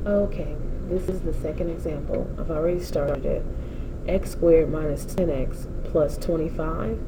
Okay, this is the second example. I've already started it. X squared minus 10x plus 25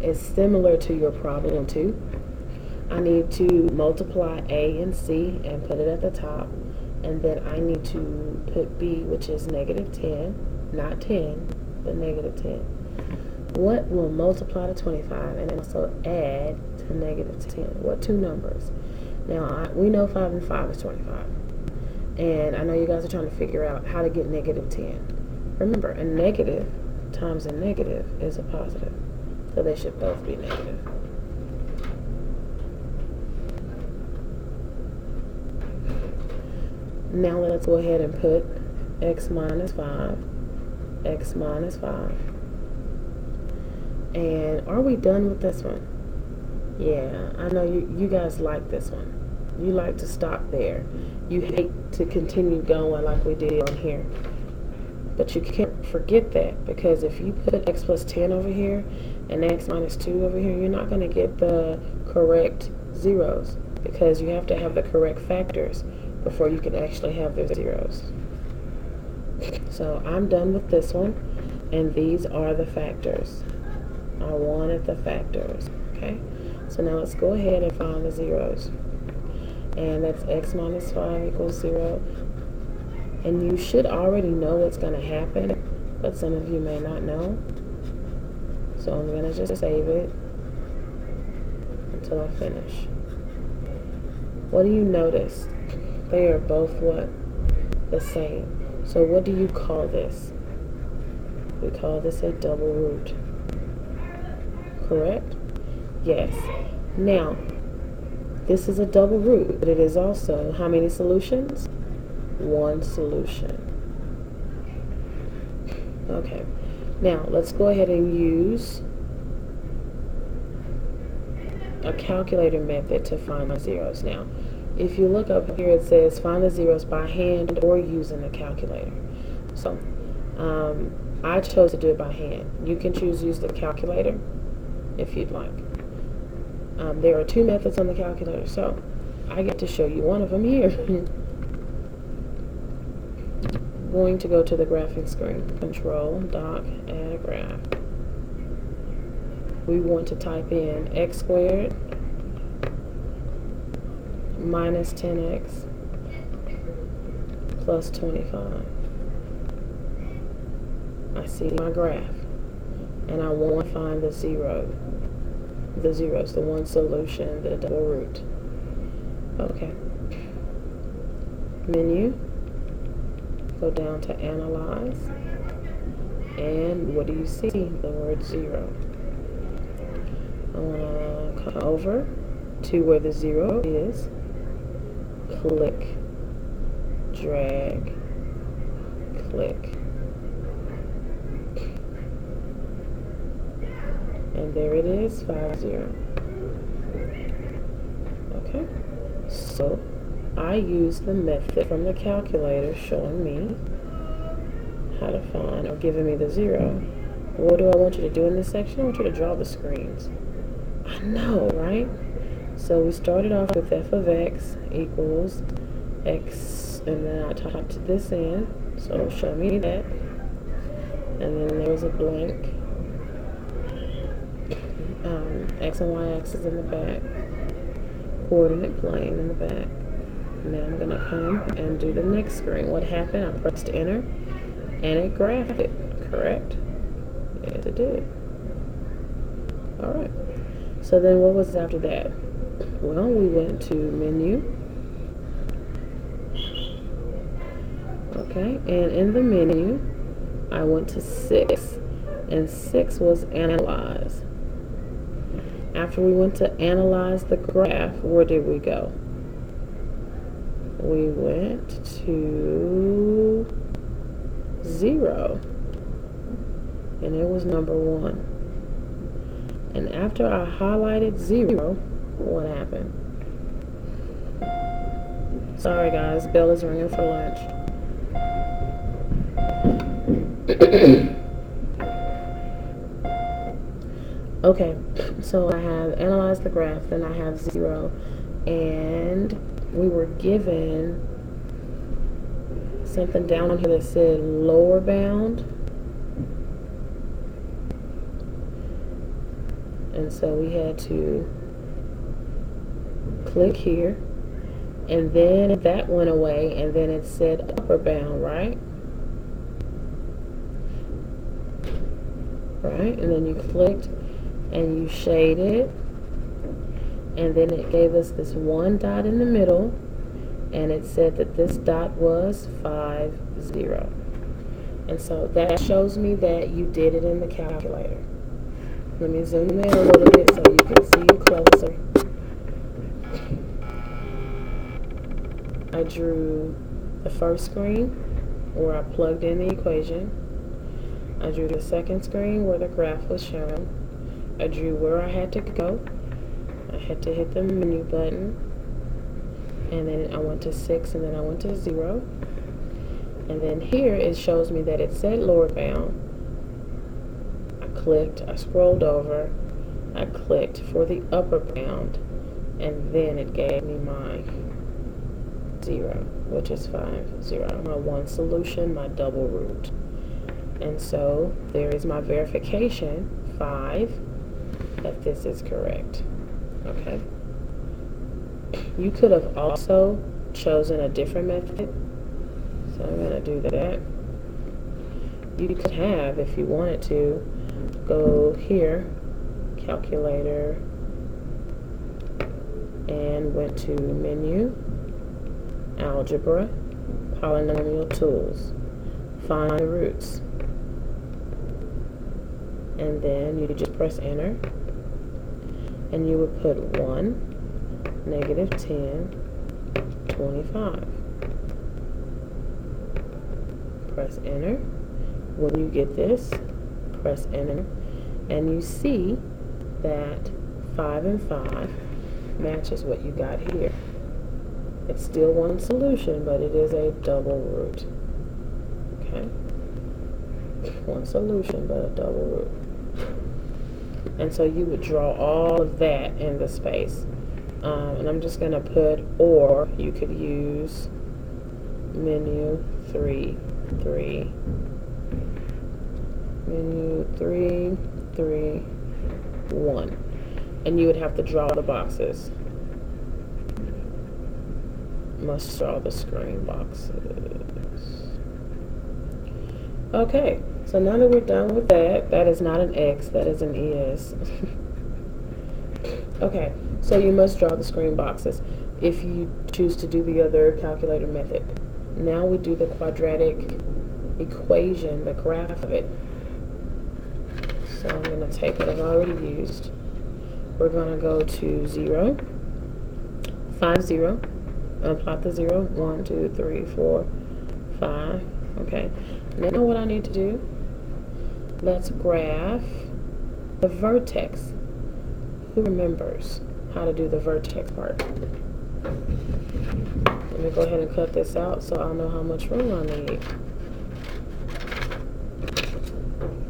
is similar to your problem 2. I need to multiply A and C and put it at the top. And then I need to put B, which is negative 10, not 10, but negative 10. What will multiply to 25 and also add to negative 10? What two numbers? Now, we know 5 and 5 is 25. And I know you guys are trying to figure out how to get negative 10. Remember, a negative times a negative is a positive. So they should both be negative. Now let's go ahead and put x minus 5, x minus 5. And are we done with this one? Yeah, I know you guys like this one. You like to stop there. You hate to continue going like we did on here. But you can't forget that, because if you put x plus 10 over here and x minus 2 over here, you're not going to get the correct zeros, because you have to have the correct factors before you can actually have the zeros. So I'm done with this one, and these are the factors. I wanted the factors, okay? So now let's go ahead and find the zeros. And that's x minus 5 equals 0. And you should already know what's going to happen, but some of you may not know. So I'm going to just save it until I finish. What do you notice? They are both what? The same. So what do you call this? We call this a double root. Correct? Yes. Now, this is a double root, but it is also how many solutions? One solution. Okay. Now, let's go ahead and use a calculator method to find the zeros. Now, if you look up here, it says find the zeros by hand or using a calculator. So, I chose to do it by hand. You can choose to use the calculator if you'd like. There are two methods on the calculator, so I get to show you one of them here. Going to go to the graphing screen. Control, Doc, add a graph. We want to type in x squared minus 10x plus 25. I see my graph, and I want to find the zeros, the one solution, the double root. Okay. Menu. Go down to Analyze, and what do you see? The word 0. I want to come over to where the 0 is, click, drag, click, and there it is, 5, 0. Okay, so I use the method from the calculator showing me how to find, or giving me the 0. What do I want you to do in this section? I want you to draw the screens. I know, right? So we started off with f of x equals x, and then I typed this in, so it'll show me that. And then there's a blank x and y axis in the back, coordinate plane in the back. Now I'm going to come and do the next screen. What happened? I pressed enter, and it graphed it, correct? Yes, it did. Alright. So then what was after that? Well, we went to menu. Okay, and in the menu, I went to 6, and 6 was analyze. After we went to analyze the graph, where did we go? We went to 0, and it was number 1. And after I highlighted 0, what happened? Sorry guys, bell is ringing for lunch. Okay, so I have analyzed the graph, then I have 0, and we were given something down here that said lower bound. And so we had to click here, and then that went away, and then it said upper bound, right? Right, and then you clicked and you shaded, and then it gave us this one dot in the middle, and it said that this dot was 50. And so that shows me that you did it in the calculator. Let me zoom in a little bit so you can see it closer. I drew the first screen where I plugged in the equation. I drew the second screen where the graph was shown. I drew where I had to go. I had to hit the menu button. And then I went to 6, and then I went to 0. And then here it shows me that it said lower bound. I clicked, I scrolled over, I clicked for the upper bound, and then it gave me my 0, which is 50. My one solution, my double root. And so there is my verification, 5, that this is correct. Okay. You could have also chosen a different method. So I'm going to do that. You could have, if you wanted to, go here, calculator, and went to menu, algebra, polynomial tools, find the roots. And then you just press enter, and you would put 1, -10, 25. Press enter. When you get this, press enter, and you see that 5 and 5 matches what you got here. It's still one solution, but it is a double root. Okay? One solution, but a double root. And so you would draw all of that in the space. And I'm just going to put, or you could use menu 3, 3, menu 3, 3, 1. And you would have to draw the boxes. Must draw the screen boxes. Okay, so now that we're done with that, that is not an X, that is an ES. Okay, so you must draw the screen boxes if you choose to do the other calculator method. Now we do the quadratic equation, the graph of it. So I'm going to take what I've already used. We're going to go to 0, 5, 0. And plot the 0, 1, 2, 3, 4, 5. Okay. Now what I need to do, let's graph the vertex. Who remembers how to do the vertex part? Let me go ahead and cut this out so I'll know how much room I need.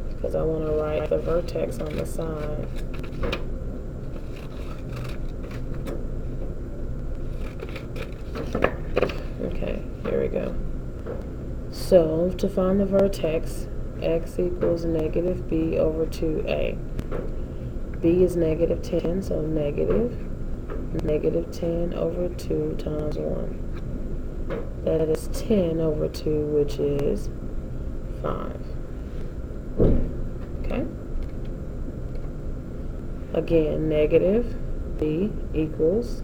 Because I want to write the vertex on the side. Okay, here we go. So, to find the vertex, x equals negative b over 2a. b is -10, so negative 10 over 2 times 1. That is 10 over 2, which is 5. Okay? Again, negative b equals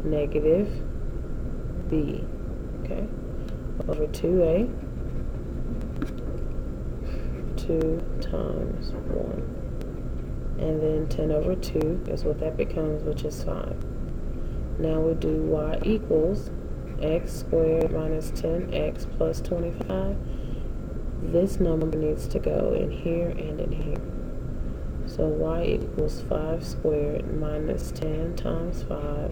negative b, okay, over 2a, 2 times 1. And then 10 over 2 is what that becomes, which is 5. Now we do y equals x squared minus 10x plus 25. This number needs to go in here and in here. So y equals 5 squared minus 10 times 5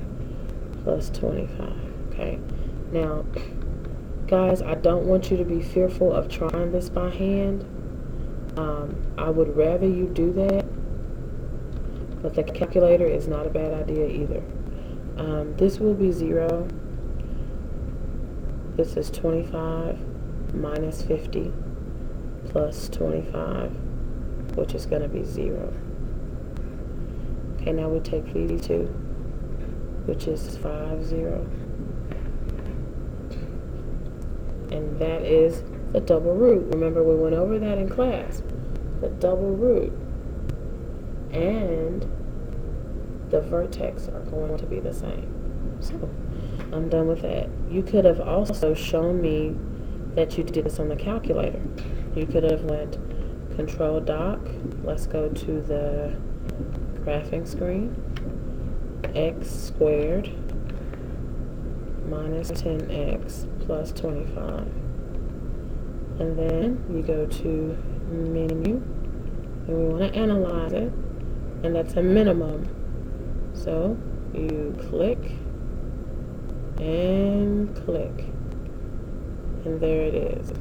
plus 25. Okay. Now, guys, I don't want you to be fearful of trying this by hand. I would rather you do that, but the calculator is not a bad idea either. This will be 0. This is 25 minus 50 plus 25, which is going to be 0. Okay, now we take these two, which is 5, 0. And that is the double root. Remember, we went over that in class. The double root and the vertex are going to be the same. So I'm done with that. You could have also shown me that you did this on the calculator. You could have went Control Doc. Let's go to the graphing screen. X squared minus 10x plus 25. And then you go to menu, and we want to analyze it, and that's a minimum. So you click and click, and there it is,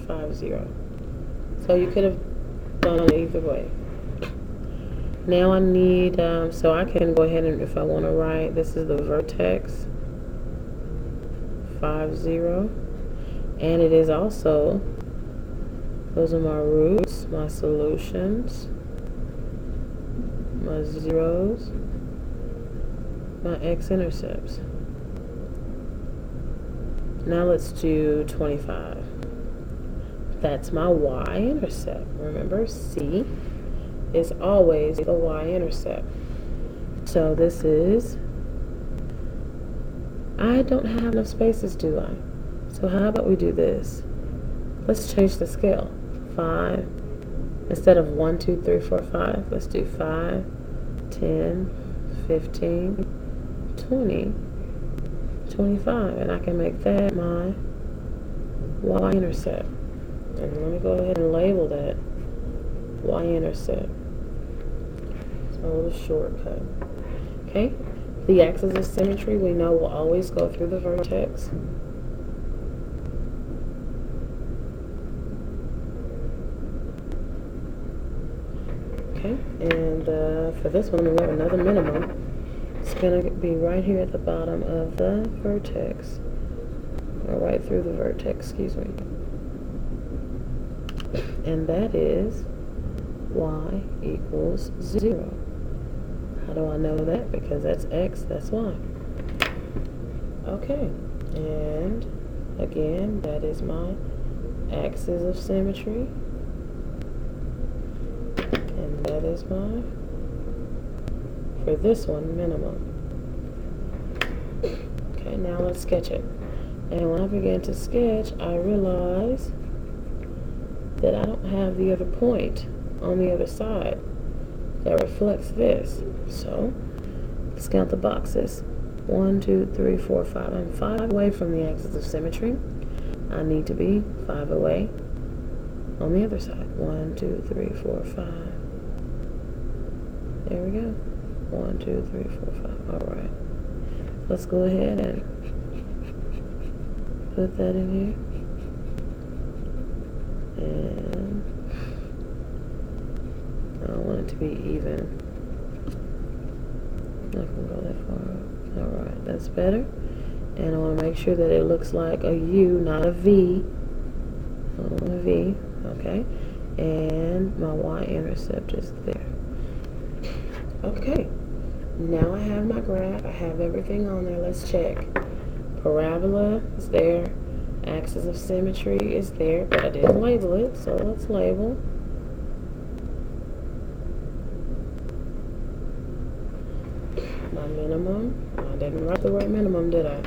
5, 0. So you could have done it either way. Now I need, so I can go ahead and, if I want to write, this is the vertex, 5, 0, and it is also, those are my roots, my solutions, my zeros, my x-intercepts. Now let's do 25. That's my y-intercept. Remember, C is always the y-intercept. So this is, I don't have enough spaces, do I? So how about we do this? Let's change the scale. 5, instead of 1, 2, 3, 4, 5, let's do 5, 10, 15, 20, 25, and I can make that my y-intercept. And let me go ahead and label that y-intercept. It's a little shortcut. Okay, the axis of symmetry we know will always go through the vertex. Okay, and for this one we have another minimum. It's going to be right here at the bottom of the vertex, or right through the vertex, excuse me. And that is y equals 0. How do I know that? Because that's x, that's y. Okay, and again, that is my axis of symmetry. And that is my, for this one, minimum. Okay, now let's sketch it. And when I began to sketch, I realized that I don't have the other point on the other side that reflects this. So let's count the boxes. 1, 2, 3, 4, 5. I'm 5 away from the axis of symmetry. I need to be 5 away on the other side. 1, 2, 3, 4, 5. There we go. 1, 2, 3, 4, 5. All right. Let's go ahead and put that in here. And I want it to be even. Not gonna go that far. Alright, that's better. And I want to make sure that it looks like a U, not a V. I don't want a V. Okay. And my y-intercept is there. Okay. Now I have my graph. I have everything on there. Let's check. Parabola is there. Axis of symmetry is there, but I didn't label it, so let's label. My minimum. I didn't write the word minimum, did I?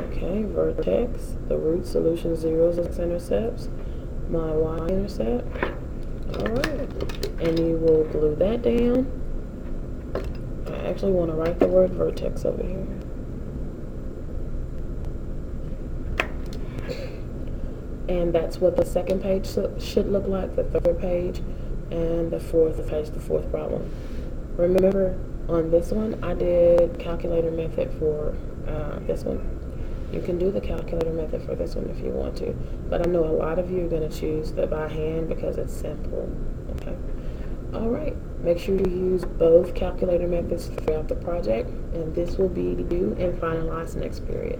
Okay, vertex, the root, solution, zeros, x-intercepts, my y-intercept. Alright, and you will glue that down. I actually want to write the word vertex over here. And that's what the second page should look like, the third page, and the fourth page, the fourth problem. Remember, on this one, I did calculator method for this one. You can do the calculator method for this one if you want to, but I know a lot of you are going to choose the by hand because it's simple. Okay. All right. Make sure you use both calculator methods throughout the project, and this will be due and finalized next period.